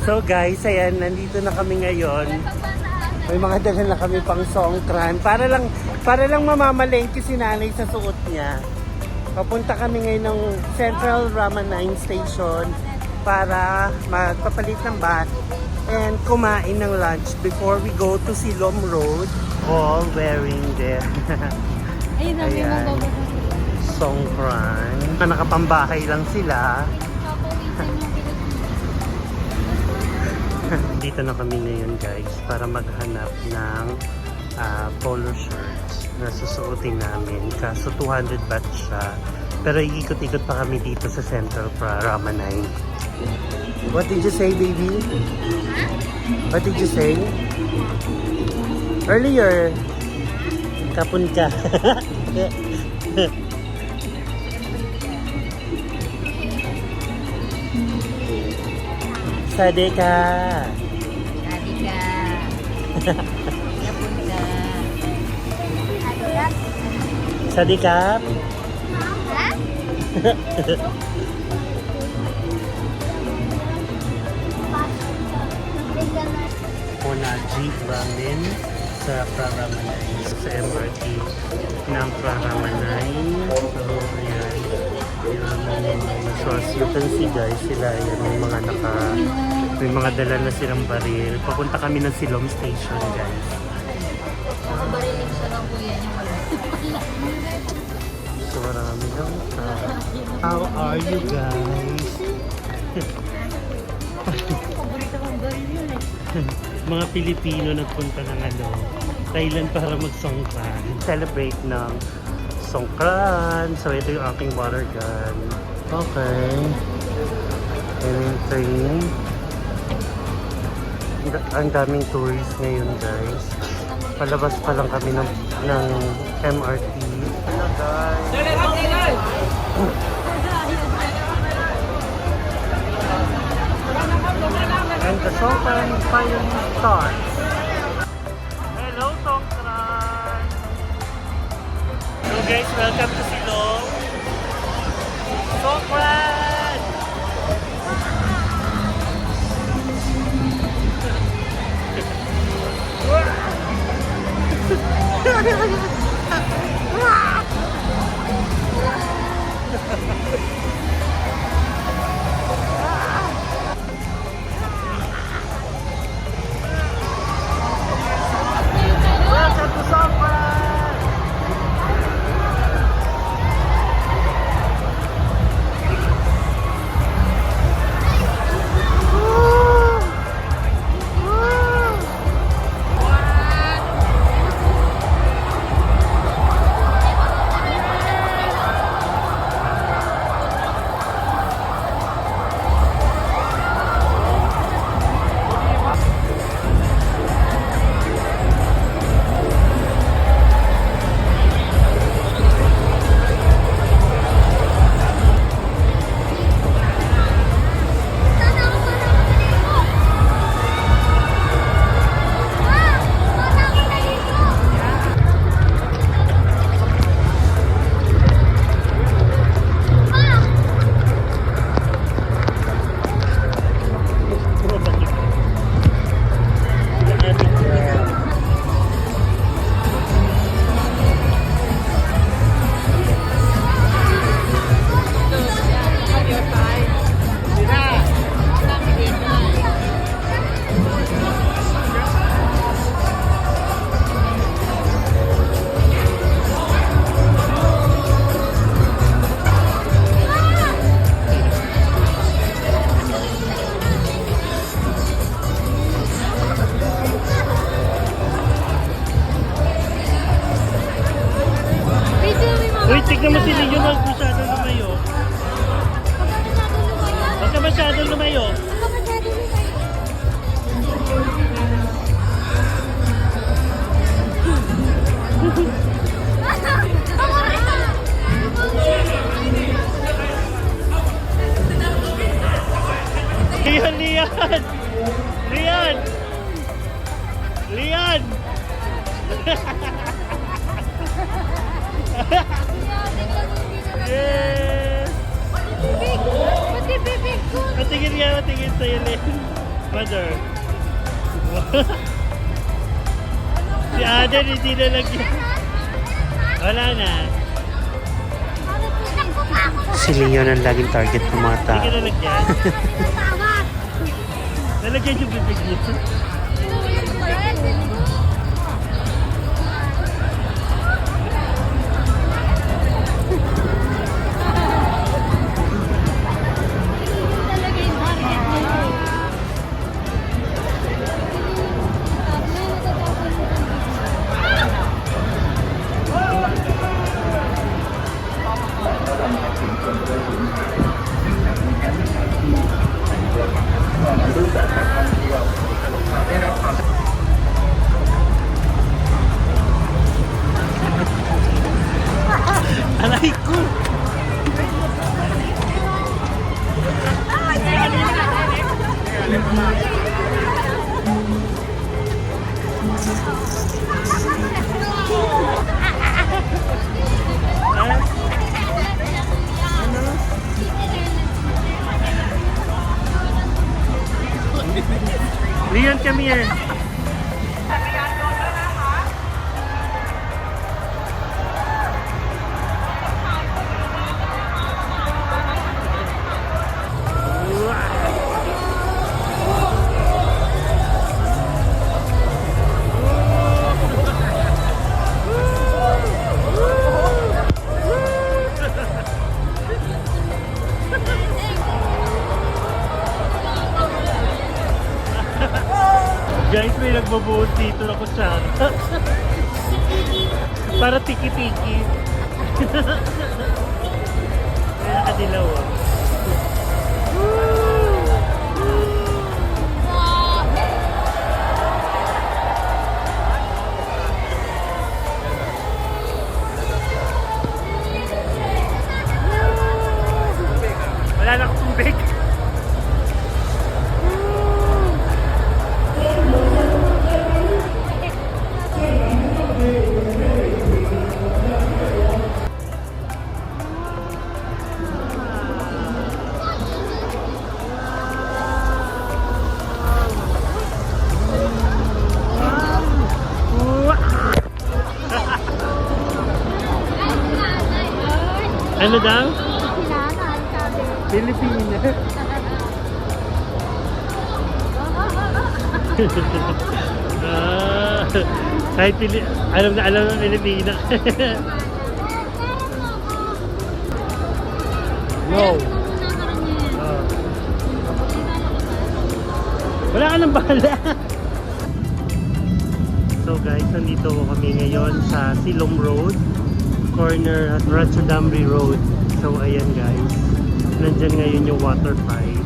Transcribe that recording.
So guys, ayan, nandito na kami ngayon. May mga dala na kami pang songkran. Para lang mamamalengke si nanay sa suot niya. Papunta kami ngayon ng Central Rama 9 Station para magpapalit ng bus and kumain ng lunch before we go to Silom Road. All wearing their ayan, songkran. Nakapambahay lang sila. Dito na kami ngayon guys para maghanap ng polo shirts na susuotin namin. Kaso 200 baht siya. Pero ikot-ikot pa kami dito sa Central Rama 9. What did you say, baby? What did you say? Earlier. Kapun ka. Sadeka. Sadeka. Kapun ka. Sadeka. Ha? Muna jeep ramen sa Praramanay sa MRT ng Praramanay. So, ayan. So, as you can see guys, sila yan may mga dala na silang baril. Papunta kami ng Silom Station guys. Nakabarilig siya lang po yan yung wala. So, marami lang. How are you guys? Paborito kong baril yun eh. Mga Pilipino nagpunta ng Thailand para mag-songkran. Celebrate ng songkran. So ito yung aking water gun. Okay. And yung train. Ang daming tourists ngayon guys. Palabas pa lang kami ng MRT. Hello guys. And the songkran finally starts. Hello songkran! So guys, welcome to Silom. Songkran! Welcome to Songkran! Uy, tignan mo si Leon, huwag masyadong lumayo. Huwag ka masyadong lumayo. Leon! Leon! Leon! Leon! Yes! Pati bibig ko. Matingin nga, matingin sa'yo, Len. Mother. Si Aden hindi na lagyan. Wala na. Si Leon ang laging target ng mga tao. Hindi ka nalagyan. Nalagyan yung bibig niya. Aray ko! Leon, come here. Guys, may nagbabuhos dito na kutsara. Para tiki-tiki. Kaya nakadilaw ah. Wala na akong tubig. Ano daw? Pilipinas. Kahit alam na Pilipinas. Yo. Wala ka nang bahala. So guys, nandito kami ngayon sa Silom Road, corner at Ratchadamri Road. So ayan guys, nandyan ngayon yung waterfall.